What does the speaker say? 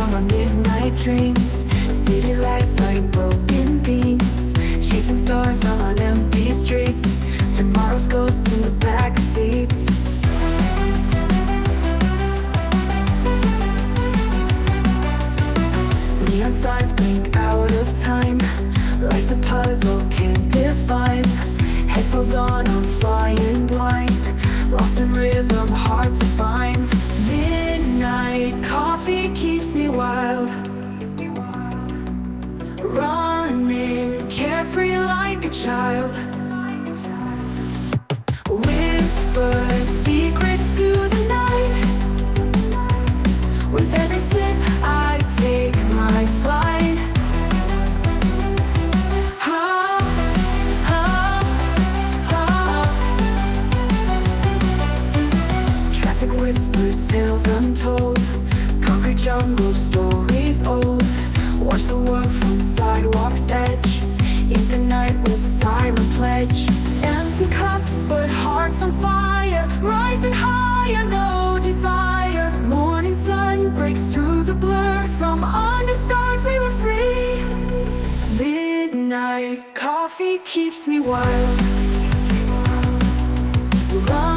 on our midnight dreams. City lights like broken beams, chasing stars on empty streets. Tomorrow's ghosts in the back seats. Neon signs blink out of time, life's a puzzle, can't define. Headphones on, I'm flying blind, lost in rhythm, hard to find. Midnight coffee keeps me wild, running carefree like a child. Whisper secrets to the night, with every sip I take my flight. Ah, ah, ah. Traffic whispers, tales untold, concrete jungle, stories old. Watch the world from sidewalk's edge, in the night with silent pledge. Empty cups but hearts on fire, rising higher, no desire. Morning sun breaks through the blur, from under stars we were free. Midnight coffee keeps me wild, run